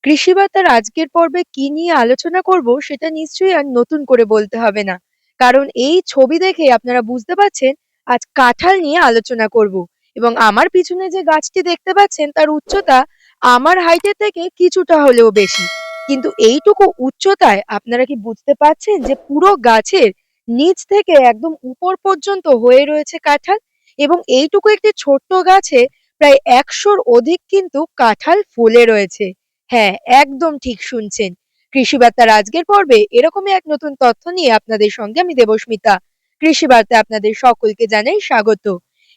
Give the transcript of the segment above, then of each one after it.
কৃষি বার্তার আজকের পর্বে কি নিয়ে আলোচনা করব সেটা নিশ্চয়ই আর নতুন করে বলতে হবে না। কারণ এই ছবি দেখে আপনারা বুঝতে পারছেন আজ কাঁঠাল নিয়ে আলোচনা করব। এবং আমার পিছনে যে গাছটি দেখতে পাচ্ছেন তার উচ্চতা আমার হাইটের থেকে কিছুটা হলেও বেশি। কিন্তু এইটুকু উচ্চতায় আপনারা কি বুঝতে পারছেন যে পুরো গাছের নিচ থেকে একদম উপর পর্যন্ত হয়ে রয়েছে কাঁঠাল। এবং এইটুকু একটি ছোট্ট গাছে প্রায় ১০০-র অধিক কিন্তু কাঁঠাল ফলে রয়েছে। হ্যাঁ, একদম ঠিক শুনছেন। কৃষি বার্তার আজকের পর্বে এরকমই এক নতুন তথ্য নিয়ে আপনাদের সঙ্গে আমি দেবস্মিতা। কৃষি বার্তায় আপনাদের সকলকে জানাই স্বাগত।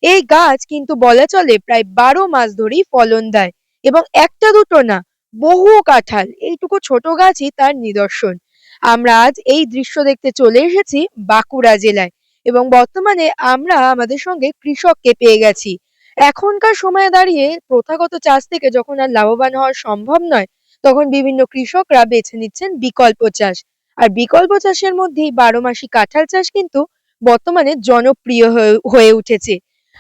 এই গাছ কিন্তু বলা চলে প্রায় ১২ মাস ধরেই ফলন দেয় এবং একটা দুটো না, বহু কাঁঠাল এইটুকু ছোট গাছই তার নিদর্শন। আমরা আজ এই দৃশ্য দেখতে চলে এসেছি বাঁকুড়া জেলায় এবং বর্তমানে আমরা আমাদের সঙ্গে কৃষককে পেয়ে গেছি। এখনকার সময়ে দাঁড়িয়ে প্রথাগত চাষ থেকে যখন আর লাভবান হওয়া সম্ভব নয়, তখন বিভিন্ন কৃষকরা বেছে নিচ্ছেন বিকল্প চাষ। আর বিকল্প চাষের মধ্যেই ১২ মাসি কাঁঠাল চাষ কিন্তু বর্তমানে জনপ্রিয় হয়ে উঠেছে।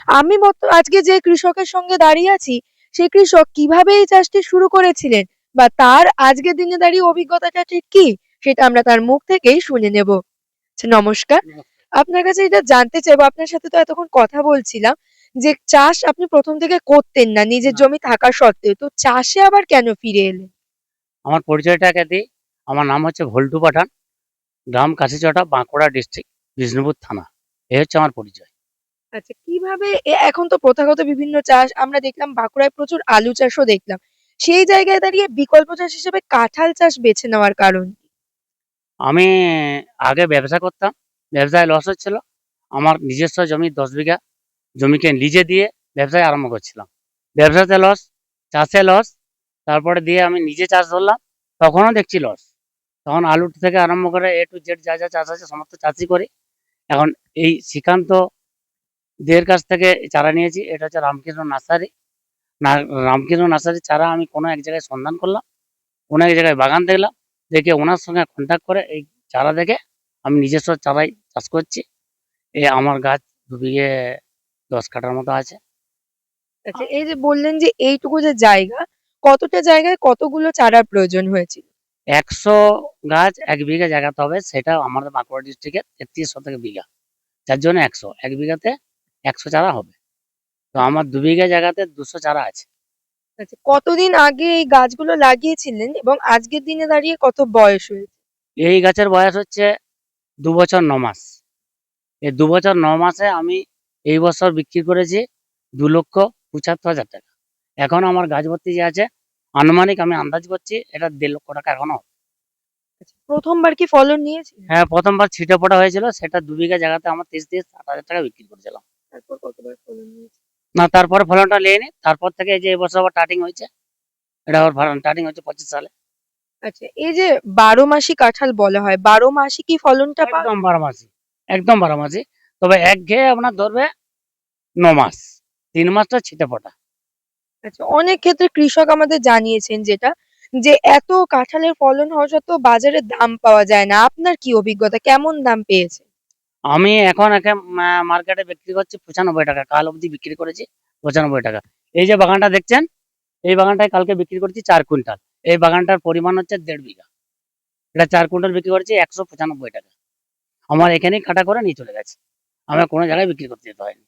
আমি আজকে যে কৃষকের সঙ্গে দাঁড়িয়ে আছি, সেই কৃষক কিভাবে এই চাষটি শুরু করেছিলেন বা তার আজকের দিনে দাঁড়িয়ে অভিজ্ঞতাটা ঠিক কি, সেটা আমরা তার মুখ থেকেই শুনে নেব। আচ্ছা, নমস্কার। আপনার কাছে এটা জানতে চাইবো, আপনার সাথে তো এতক্ষণ কথা বলছিলাম যে চাষ আপনি প্রথম থেকে করতেন না নিজের না, জমি থাকা সত্ত্বেও, তো চাষে আবার কেন ফিরে এলেন? আমার পরিচয়টাকে দিই। আমার নাম হচ্ছে ভল্টু পাঠান। গ্রাম কাশিচটা, বাঁকুড়া ডিস্ট্রিক্ট, বিষ্ণুপুর থানা। এই হচ্ছে আমার পরিচয়। আচ্ছা, কিভাবে এখন তো প্রথাগত বিভিন্ন চাষ আমরা দেখলাম, বাঁকুড়ায় প্রচুর আলু চাষও দেখলাম। সেই জায়গায় দাঁড়িয়ে বিকল্প চাষ হিসেবে কাঁঠাল চাষ বেছে নেওয়ার কারণ কি? আমি আগে ব্যবসা করতাম। ব্যবসায় লস হচ্ছিল। আমার নিজস্ব জমি ১০ বিঘা জমিকে লিজে দিয়ে ব্যবসায় আরম্ভ করছিলাম। ব্যবসাতে লস, চাষে লস। তারপরে দিয়ে আমি নিজে চাষ ধরলাম। তখনও দেখছি লস। তখন আলু থেকে আরম্ভ করে এ টু জেড যা চাষ আছে সমস্ত চাষই করি। এখন এই শ্রীকান্ত দের কাছ থেকে চারা নিয়েছি। এটা হচ্ছে রামকৃষ্ণ নার্সারি। না, রামকৃষ্ণ নার্সারির চারা আমি কোনো এক জায়গায় সন্ধান করলাম। কোনো এক জায়গায় বাগান দেখলাম। দেখে ওনার সঙ্গে কন্ট্যাক্ট করে এই চারা দেখে আমি নিজস্ব চারাই চাষ করছি। আমার গাছ ২ বিঘে ১০ কাঠার মতো আছে। আ আচ্ছা, এই যে বললেন যে এইটুকু যে জায়গা, কতটা জায়গায় কতগুলো চারার প্রয়োজন হয়েছিল? ১০০ গাছ ১ বিঘা জায়গাতে হবে। সেটা আমাদের বাঁকুড়া ডিস্ট্রিক্টের ৩৩ শতক বিঘা। যার জন্য ১০০, ১ বিঘাতে ১০০ চারা হবে। তো আচ্ছা, আমার ২ বিঘা জায়গাতে ২০০ চারা আছে। আচ্ছা, কতদিন আগে এই গাছগুলো লাগিয়েছিলেন এবং আজকের দিনে দাঁড়িয়ে কত বয়স হয়েছে? এই গাছের বয়স হচ্ছে ২ বছর ৯ মাস। এই ২ বছর ৯ মাসে আমি এই বছর বিক্রি করেছি ২,৭৫,০০০ টাকা। এখন আমার গাছ ভর্তি যে আছে, আনুমানিক আমি আন্দাজ করছি এটা ১.৫ লক্ষ টাকা এখনো হবে। আচ্ছা, প্রথমবার কি ফলন নিয়েছিলেন? হ্যাঁ, ১ম বার ছিটে ফোটা হয়েছিল। সেটা ২ বিঘা জায়গাতে আমার ৩০,০০০-৬০,০০০ টাকা বিক্রি করেছিলাম। তারপর কতবার ফলন নিয়েছে? না, তারপরে ফলনটা নেয়নি। তারপর থেকে এই যে এবছর আবার স্টার্টিং হয়েছে। এটা আবার স্টার্টিং হচ্ছে ২৫ সালে। আচ্ছা, এই যে ১২ মাসি কাঁঠাল বলা হয়, ১২ মাসই কি ফলনটা পাওয়া একদম যায়? ১২ মাসি। একদম ১২ মাসি। তবে একঘেয়ে আপনার ধরবে ৯ মাস। ৩ মাসটা ছিটে ফোটা। আচ্ছা, অনেক ক্ষেত্রে কৃষক আমাদের জানিয়েছেন যেটা, যে এত কাঁঠালের ফলন হওয়া সত্ত্বেও বাজারে দাম পাওয়া যায় না। আপনার কি অভিজ্ঞতা? কেমন দাম পেয়েছেন? আমি এখন একে মার্কেটে বিক্রি করছি ৯৫ টাকা। কাল অবধি বিক্রি করেছি ৯৫ টাকা। এই যে বাগানটা দেখছেন, এই বাগানটায় কালকে বিক্রি করেছি ৪ কুইন্টাল। এই বাগানটার পরিমাণ হচ্ছে ১.৫ বিঘা। এটা ৪ কুইন্টাল বিক্রি করেছি ১৯৫ টাকা। আমার এখানেই কাটা করে নিয়ে চলে গেছে। আমার কোনো জায়গায় বিক্রি করতে যেতে হয়নি।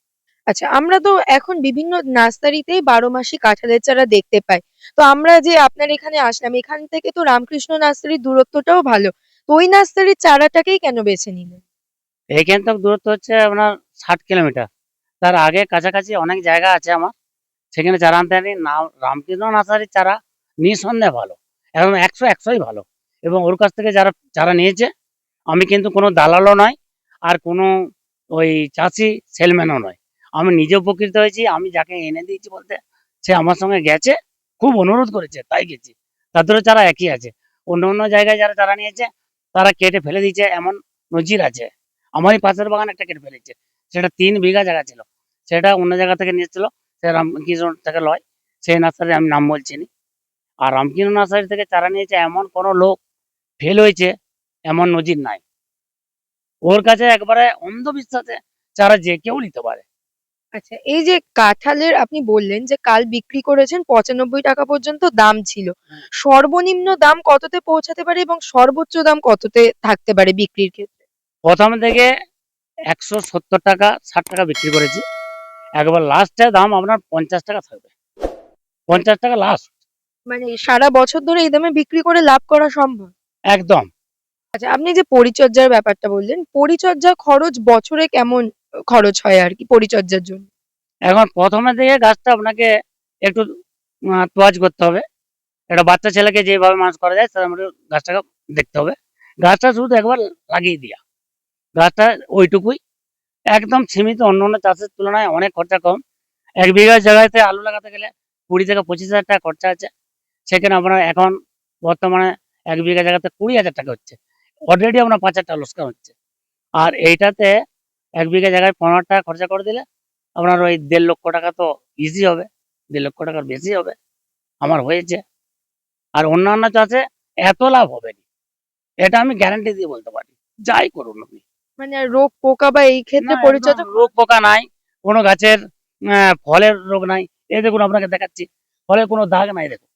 আচ্ছা, আমরা তো এখন বিভিন্ন নার্সারিতেই ১২ মাসি কাঁঠালের চারা দেখতে পাই। তো আমরা যে আপনার এখানে আসলাম, এখান থেকে তো রামকৃষ্ণ নার্সারির দূরত্বটাও ভালো। তো ওই নার্সারির চারাটাকেই কেন বেছে নিলেন? এইখান থেকে দূরত্ব হচ্ছে আপনার ৬০ কিলোমিটার। তার আগে কাছাকাছি অনেক জায়গা আছে আমার। সেখানে চারা আনতে পারি। রামকৃষ্ণ নার্সারির চারা নিঃসন্দেহে ভালো। এখন ১০০-১০০ই ভালো। এবং ওর কাছ থেকে যারা চারা নিয়েছে, আমি কিন্তু কোনো দালালও নয়, আর কোনো ওই চাষি সেলম্যানও নয়। আমি নিজে উপকৃত হয়েছি। আমি যাকে এনে দিয়েছি বলতে, সে আমার সঙ্গে গেছে, খুব অনুরোধ করেছে তাই গেছি। তাদেরও চারা একই আছে। অন্য জায়গায় যারা চারা নিয়েছে তারা কেটে ফেলে দিয়েছে, এমন নজির আছে। আমারই পাশের বাগান একটা কেটে ফেলেছে। সেটা ৩ বিঘা জায়গা ছিল। সেটা অন্য জায়গা থেকে নিয়ে এসেছিল। সে রামকৃষ্ণ থেকে লয়। সেই নার্সারির আমি নাম বলছি নি। আর রামকৃষ্ণ নার্সারি থেকে চারা নিয়েছে এমন কোনো লোক ফেল হয়েছে, এমন নজির নাই। ওর কাছে একবারে অন্ধবিশ্বাসে চারা যে কেউ নিতে পারে। আচ্ছা, এই যে কাঁঠালের আপনি বললেন যে কাল বিক্রি করেছেন ৯৫ টাকা পর্যন্ত দাম ছিল। হুম। সর্বনিম্ন দাম কততে পৌঁছাতে পারে এবং সর্বোচ্চ দাম কততে থাকতে পারে বিক্রির ক্ষেত্রে? প্রথম থেকে ১৭০ টাকা ৬০ টাকা বিক্রি করেছি। একবার লাস্টে দাম আপনার ৫০ টাকা থাকবে। মানে ৫০ টাকা লাস্ট। মানে সারা বছর ধরে এই দামে বিক্রি করে লাভ করা সম্ভব? একদম। আচ্ছা, আপনি যে পরিচর্যার ব্যাপারটা বললেন, পরিচর্যার খরচ বছরে কেমন খরচ হয় আরকি পরিচর্যার জন্য? এখন প্রথমের দিকে গাছটা আপনাকে একটু তোয়াজ করতে হবে। একটা বাচ্চা ছেলেকে যেভাবে মানুষ করা যায় সেরকম করে গাছটাকে দেখতে হবে। গাছটা শুধু একবার লাগিয়ে দেয়া। গাছটা ওইটুকুই। একদম সীমিত, অন্যান্য চাষের তুলনায় অনেক খরচা কম। ১ বিঘা জায়গাতে আলু লাগাতে গেলে ২০,০০০ থেকে ২৫,০০০ টাকা খরচা আছে। সেখানে আপনার এখন বর্তমানে ১ বিঘা জায়গাতে ২০,০০০ টাকা হচ্ছে। অলরেডি আপনার ৫,০০০ টাকা লোকসান হচ্ছে। আর এইটাতে ১ বিঘা জায়গায় ১৫,০০০ টাকা খরচা করে দিলে আপনার ওই ১.৫ লক্ষ টাকা তো ইজি হবে। ১.৫ লক্ষ টাকার বেশি হবে। আমার হয়েছে। আর অন্যান্য চাষে এত লাভ হবে না। এটা আমি গ্যারান্টি দিয়ে বলতে পারি। যাই করুন আপনি। মানে আর রোগ পোকা বা এই ক্ষেত্রে না, একদম পরিচর্যা রোগ পোকা নাই। কোন গাছের ফলের রোগ নাই। এই দেখুন আপনাকে দেখাচ্ছি। ফলের কোন দাগ নাই দেখুন।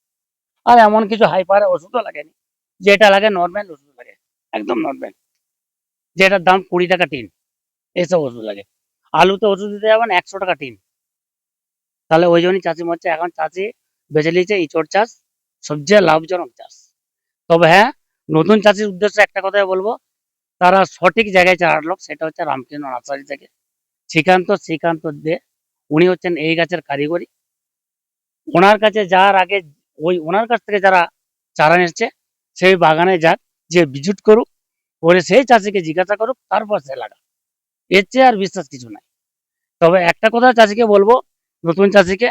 আর এমন কিছু হাইপার ওষুধও লাগেনি। যেটা লাগে নরমাল ওষুধ লাগে। একদম নরমাল। যেটার দাম ৳২০ টিন। এসব ওষুধ লাগে। আলুতে ওষুধ দিতে যাবেন ৳১০০ টিন। তাহলে ওই জন্যই চাষি মরছে। এখন চাষি বেছে নিয়েছে ইঁচড় চাষ সবচেয়ে লাভজনক চাষ। তবে হ্যাঁ, নতুন চাষীর উদ্দেশ্যে একটা কথাই বলব, তারা সঠিক জায়গায় চারা লাগাক, সেটা হচ্ছে রামকৃষ্ণ নার্সারি থেকে। শ্রীকান্ত দে, উনি হচ্ছেন এই গাছের কারিগরি। ওনার কাছে যাওয়ার আগে ওনার কাছ থেকে যারা চারা নিচ্ছে, সেই বাগানে যাক, যেয়ে ভিজিট করুক, করে সেই চাষীকে জিজ্ঞাসা করুক, তারপর সে লাগাক। এর চেয়ে আর বিশ্বাস কিছু নাই। তবে একটা কথা চাষীকে বলব, নতুন চাষীকে,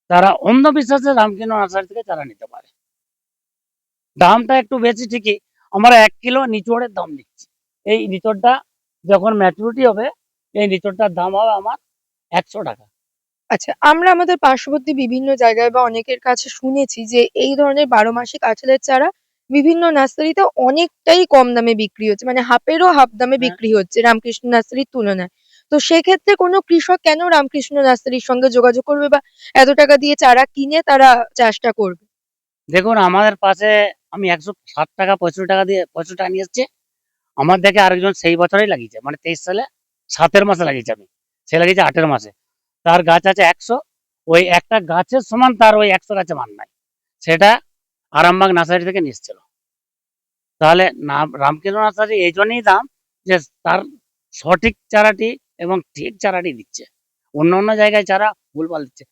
তারা অন্ধবিশ্বাসে রামকৃষ্ণ নার্সারি থেকে চারা নিতে পারে। দামটা একটু বেশি ঠিকই। আমরা ১ কিলো নিচড়ের দাম নিচ্ছি। এই নিচড়টা যখন ম্যাচুরিটি হবে, এই নিচড়টার দাম হবে আমার ৳১০০। আচ্ছা, আমরা আমাদের পার্শ্ববর্তী বিভিন্ন জায়গায় বা অনেকের কাছে শুনেছি যে এই ধরনের ১২ মাসি কাঁঠালের চারা বিভিন্ন নার্সারিতে অনেকটাই কম দামে বিক্রি হচ্ছে। মানে হাফেরও হাফ দামে হ্যাঁ, বিক্রি হচ্ছে রামকৃষ্ণ নার্সারির তুলনায়। তো সেক্ষেত্রে কোনো কৃষক কেন রামকৃষ্ণ নার্সারির সঙ্গে যোগাযোগ করবে বা এত টাকা দিয়ে চারা কিনে তারা চাষটা করবে? দেখুন আমাদের পাশে আমি ৳১৬০ ৳৬৫ দিয়ে ৳৬৫ নিয়ে এসছি। আমার দেখে আরেকজন সেই বছরেই লাগিয়েছে। মানে ২৩ সালে ৭ এর মাসে লাগিয়েছি আমি। সে লাগিয়েছে ৮ এর মাসে। তার গাছ আছে ১০০। ওই একটা গাছের সমান তার ওই ১০০ গাছে মান নাই। সেটা আরামবাগ নার্সারি থেকে নিয়ে এসছিল। তাহলে রামকৃষ্ণ নার্সারি এইজন্যই দাম, যে তার সঠিক চারাটি এবং ঠিক চারাটি দিচ্ছে। অন্য জায়গায় চারা ভুলভাল দিচ্ছে।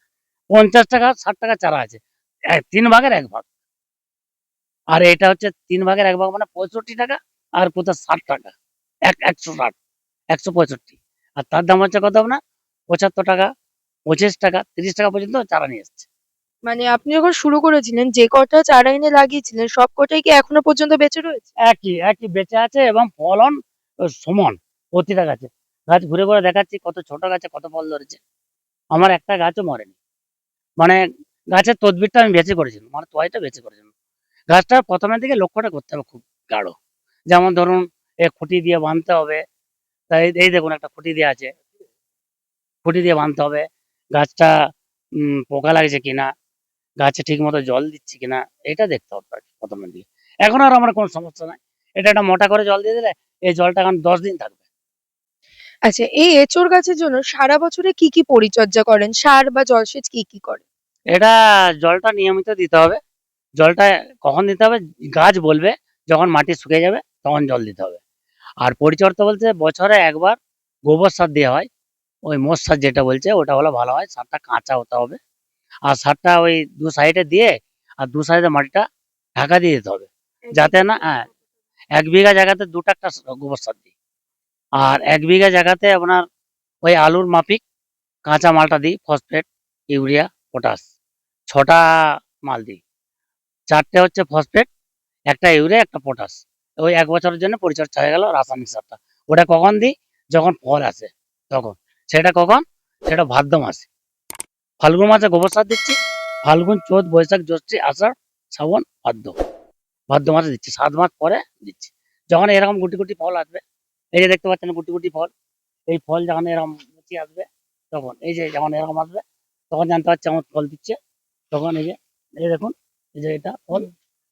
৳৫০ ৳৬০ চারা আছে। ৩ ভাগের ১ ভাগ। আর এটা হচ্ছে ৩ ভাগের ১ ভাগ মানে ৳৬৫ আর কোথাও ৳৬০ ১৬০ ১৬৫। আর তার দাম হচ্ছে কত আপনার ৳৭৫ ৳২৫ ৳৩০ পর্যন্ত চারা নিয়ে এসছে। মানে আপনি যখন শুরু করেছিলেন যে কটা চারা এনে লাগিয়েছিলেন সব কটাই কি এখনো পর্যন্ত বেঁচে রয়েছে? একই বেঁচে আছে এবং ফলন সমান প্রতিটা গাছে। গাছ ঘুরে দেখাচ্ছি কত ছোট গাছে কত ফল ধরেছে। আমার একটা গাছও মরেনি। মানে গাছের তদবিরটা আমি বেশি করেছিলাম। মানে তোয়াইটা বেশি করেছিলাম। গাছটা ১ম এর দিকে লক্ষ্যটা করতে হবে খুব গাঢ়। যেমন ধরুন খুঁটি দিয়ে বাঁধতে হবে। তাই এই দেখুন একটা খুঁটি দেয়া আছে। খুঁটি দিয়ে বাঁধতে হবে। গাছটা পোকা লাগছে কিনা, গাছে ঠিকমতো জল দিচ্ছি কিনা, এটা দেখতে হবে আরকি ১ম এর দিকে। এখন আর আমার কোনো সমস্যা নাই। এটা একটা মোটা করে জল দিয়ে দিলে এই জলটা এখন ১০ দিন থাকবে। আচ্ছা, এই এঁচোড় গাছের জন্য সারা বছরে কি কি পরিচর্যা করেন? সার বা জলসেচ কি কি করেন? এটা জলটা নিয়মিত দিতে হবে। জলটা কখন দিতে হবে? গাছ বলবে, যখন মাটি শুকিয়ে যাবে তখন জল দিতে হবে। আর পরিচর্যা বলতে বছরে ১ বার গোবর সার দেয়া হয়। ওই মোষ সার যেটা বলছে ওটা হলে ভালো হয়। সারটা কাঁচা হতে হবে। আর সারটা ওই ২ সাইডে দিয়ে আর ২ সাইডে মাটিটা ঢাকা দিয়ে দিতে হবে। যাতে না ১ বিঘা জায়গাতে ২ ট্রাক্টার গোবর সার দিই। আর ১ বিঘা জায়গাতে আপনার ওই আলুর মাফিক কাঁচা মালটা দিই, ফসফেট, ইউরিয়া, পটাশ। ৬ টা মাল দিই। ৪ টে হচ্ছে ফসফেট, ১ টা ইউরিয়া, ১ টা পটাশ। ওই ১ বছরের জন্য পরিচর্যা হয়ে গেল রাসায়নিক সারটা। ওটা কখন দিই? যখন ফল আসে তখন। সেটা কখন? সেটা ভাদ্র মাসে। ফাল্গুন মাসে গোবর সার দিচ্ছি। ফাল্গুন, চৈত, বৈশাখ, জ্যৈষ্ঠ, আষাঢ়, শ্রাবণ, ভাদ্র। ভাদ্র মাসে দিচ্ছি। ৭ মাস পরে দিচ্ছি। যখন এরকম গুটি ফল আসবে, এই যে দেখতে পাচ্ছেন গুটি ফল। এই ফল যখন এরকম মুচি আসবে, তখন এই যে যখন এরকম আসবে তখন জানতে পারছি আমার ফল দিচ্ছে। তখন এই দেখুন এই যে এটা ফল,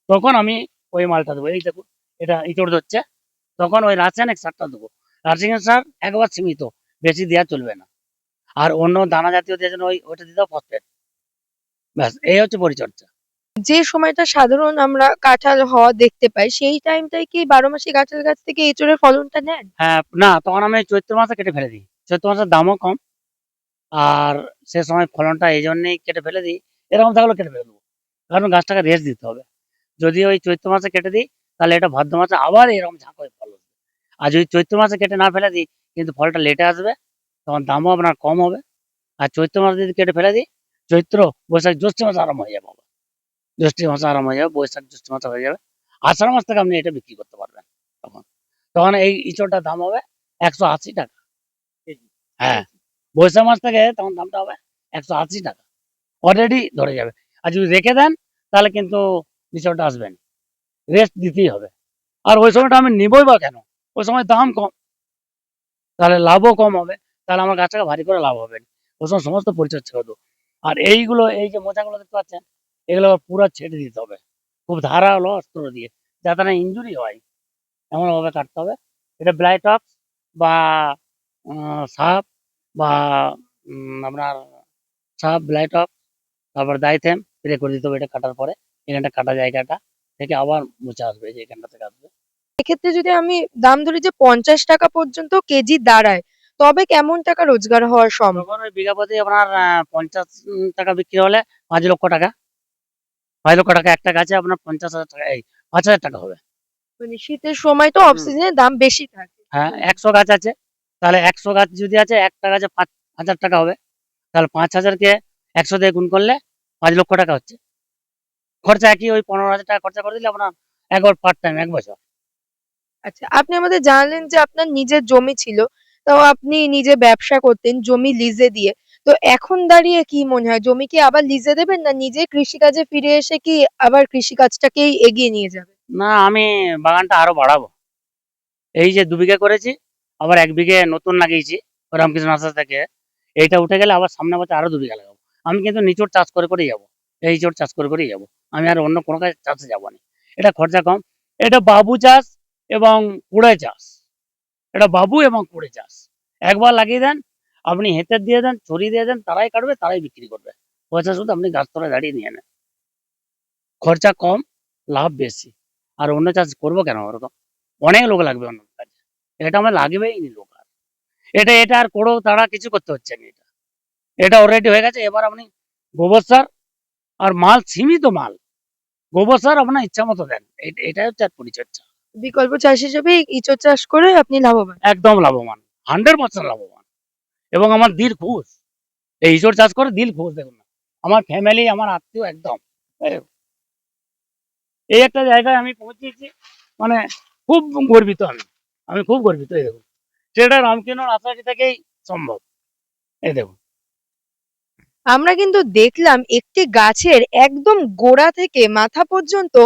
তখন আমি ওই মালটা দেবো। এই দেখুন এটা ইঁচড় ধরছে, তখন ওই রাসায়নিক সারটা দেবো। রাসায়নিক সার একবার সীমিত, বেশি দেওয়া চলবে না। আর অন্য দানা জাতীয় দেওয়ার জন্য ওইটা দিতে হবে ফসফেট। ব্যাস এই হচ্ছে পরিচর্যা। যে সময়টা সাধারণ আমরা কাঁঠাল হওয়া দেখতে পাই সেই টাইমটায় কি 12 মাসি কাঁঠাল গাছ থেকে এঁচোড়ের ফলনটা নেন? হ্যাঁ, না তখন আমি চৈত্র মাসে কেটে ফেলে দিই। চৈত্র মাসের দামও কম। আর সে সময় ফলনটা এই জন্যেই কেটে ফেলে দিই, এরকম থাকলেও কেটে ফেলে দেবো। কারণ গাছটাকে রেস্ট দিতে হবে। যদি ওই চৈত্র মাসে কেটে দিই তাহলে এটা ভাদ্র মাসে আবার এরকম ঝাঁক হয়ে ফল আসবে। আর যদি চৈত্র মাসে কেটে না ফেলে দিই কিন্তু ফলটা লেটে আসবে, তখন দামও আপনার কম হবে। আর চৈত্র মাসে যদি কেটে ফেলে দিই, চৈত্র, বৈশাখ, জ্যৈষ্ঠ মাসে আরম্ভ হয়ে যাবে আবার। জ্যৈষ্ঠ মাসে আরম্ভ হয়ে যাবে, বৈশাখ, জ্যৈষ্ঠ মাসে হয়ে যাবে। আষাঢ় মাস থেকে আপনি এটা বিক্রি করতে পারবেন তখন। তখন এই ইঁচড়টার দাম হবে ১৮০ টাকা কেজি। হ্যাঁ, বৈশাখ মাস থেকে তখন দামটা হবে ১৮০ টাকা। অলরেডি ধরে যাবে। আর যদি রেখে দেন তাহলে কিন্তু ইঁচড়টা আসবে না। রেস্ট দিতেই হবে। আর ওই সময়টা আমি নিবই বা কেন? ওই সময় দাম কম। তাহলে লাভও কম হবে। তাহলে আমার গাছটাকে ভারী করে লাভ হবে না। ওই সময় সমস্ত পরিচর্যা করব। আর এইগুলো এই যে মোচাগুলো দেখতে পাচ্ছেন, এগুলো পুরা ছেঁটে দিতে হবে। খুব ধারালো অস্ত্র দিয়ে, যাতে না ইনজুরি হয়। এমনভাবে কাটতে হবে। এটা ব্লাইটক্স বা সাপ বা আপনার সাপ, ব্লাইটক্স, তারপর দাইথেম স্প্রে করে দিতে হবে এটা কাটার পরে। এখানটা কাটা জায়গাটা থেকে আবার মোচা আসবে, এই যে এখানটা থেকে আসবে। এক্ষেত্রে যদি আমি দাম ধরি যে ৫০ টাকা পর্যন্ত কেজি দাঁড়ায়, তবে কেমন টাকা রোজগার হওয়া সম্ভব? তখন ওই বিঘা প্রতি আপনার ৫০ টাকা বিক্রি হলে ৫ লক্ষ টাকা। ৫ লক্ষ টাকা একটা গাছে আপনার ৫০,০০০ টাকা, এই ৫,০০০ টাকা হবে। মানে শীতের সময় তো অফ হুম। সিজনে দাম বেশি থাকে। হ্যাঁ, ১০০ গাছ আছে। তাহলে ১০০ গাছ যদি আছে, একটা গাছে ৫,০০০ টাকা হবে। তাহলে ৫,০০০ কে ১০০ দিয়ে গুণ করলে ৫ লক্ষ টাকা হচ্ছে। খরচা একই, ওই ১৫,০০০ টাকা খরচা করে দিলে আপনার একবার পার্ট টাইম ১ বছর। আচ্ছা, আপনি আমাদের জানালেন যে আপনার নিজের জমি ছিল। তাও আপনি নিজে ব্যবসা করতেন জমি লিজে দিয়ে। তো এখন দাঁড়িয়ে কি মনে হয় জমি কি আবার লিজে দেবেন না নিজে কৃষিকাজে ফিরে এসে কি আবার কৃষিকাজটাকেই এগিয়ে নিয়ে যাবেন? না, আমি বাগানটা আরো বাড়াবো। এই যে ২ বিঘা করেছি, আবার ১ বিঘে নতুন লাগিয়েছি রামকৃষ্ণ নার্সারি থেকে। এইটা উঠে গেলে আবার সামনের বছর আরো ২ বিঘা লাগাবো। আমি কিন্তু নিচুর চাষ করেই যাবো। এই ইঁচড় চাষ করেই যাবো। আমি আর অন্য কোনো চাষে যাবো না। এটা খরচা কম। এটা বাবু চাষ এবং কুড়ে চাষ। এটা বাবু এবং কুড়ে চাষ। একবার লাগিয়ে দেন, আপনি হেতে দিয়ে দেন, ছড়িয়ে দিয়ে দেন, তারাই কাটবে, তারাই বিক্রি করবে। পয়সা শুধু আপনি গাছতলায় দাঁড়িয়ে নিয়ে নেন। খরচা কম, লাভ বেশি। আর অন্য চাষ করবো কেন ওরকম? অনেক লোক লাগবে অন্য কাজে। এটা আমার লাগবেই নি লোক আর। এটা আর কোড়ো তাড়া কিছু করতে হচ্ছে না এটা। এটা অলরেডি হয়ে গেছে। এবার আপনি গোবর সার আর মাল, সীমিত মাল। গোবর সার আপনার ইচ্ছা মতো দেন। এটাই হচ্ছে আর পরিচর্যা। বিকল্প চাষ হিসেবে ইঁচড় চাষ করে আপনি লাভবান। একদম লাভবান। 100% লাভবান। এবং আমার দিল খুশ। এই ইঁচড় চাষ করে দিল খুশ, দেখুন না। আমার ফ্যামিলি, আমার আত্মীয় একদম। এই এই একটা জায়গায় আমি পৌঁছেছি, মানে খুব গর্বিত আমি। আমি খুব গর্বিত, এই দেখুন। সেটা রামকৃষ্ণ নার্সারি থেকেই সম্ভব। এই দেখুন। আমরা কিন্তু দেখলাম একটি গাছের একদম গোড়া থেকে মাথা পর্যন্ত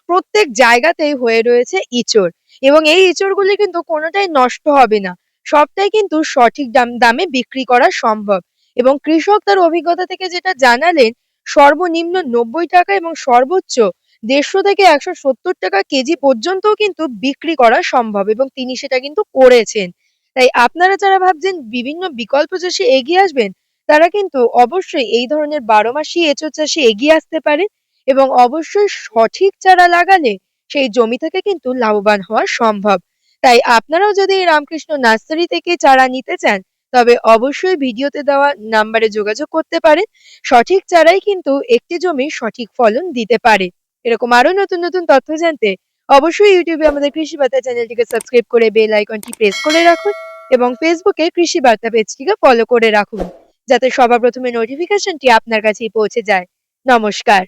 প্রত্যেক জায়গাতেই হয়ে রয়েছে ইঁচড়, এবং এই ইঁচড়গুলি কিন্তু কোনোটাই নষ্ট হবে না। সবটাই কিন্তু সঠিক দামে বিক্রি করা সম্ভব। এবং কৃষক তার অভিজ্ঞতা থেকে যেটা জানালেন, সর্বনিম্ন ৯০ টাকা এবং সর্বোচ্চ ১৫০ থেকে ১৭০ টাকা কেজি পর্যন্তও কিন্তু বিক্রি করা সম্ভব, এবং তিনি সেটা কিন্তু করেছেন। তাই আপনারা যারা ভাবছেন বিভিন্ন বিকল্প চাষে এগিয়ে আসবেন, তারা কিন্তু অবশ্যই এই ধরনের ১২ মাসি এঁচোড় চাষে এগিয়ে আসতে পারেন, এবং অবশ্যই সঠিক চারা লাগালে সেই জমি থেকে কিন্তু লাভবান হওয়া সম্ভব। তাই আপনারাও যদি এই রামকৃষ্ণ নার্সারি থেকে চারা নিতে চান, তবে অবশ্যই ভিডিওতে দেওয়া নাম্বারে যোগাযোগ করতে পারেন। সঠিক চারাই কিন্তু একটি জমির সঠিক ফলন দিতে পারে। এরকম আরো নতুন নতুন তথ্য জানতে অবশ্যই ইউটিউবে আমাদের কৃষি বার্তা চ্যানেলটিকে সাবস্ক্রাইব করে বেল আইকনটি প্রেস করে রাখুন, এবং ফেসবুকে কৃষি বার্তা পেজটিকে ফলো করে রাখুন, যাতে সবার প্রথমে নোটিফিকেশনটি আপনার কাছেই পৌঁছে যায়। নমস্কার।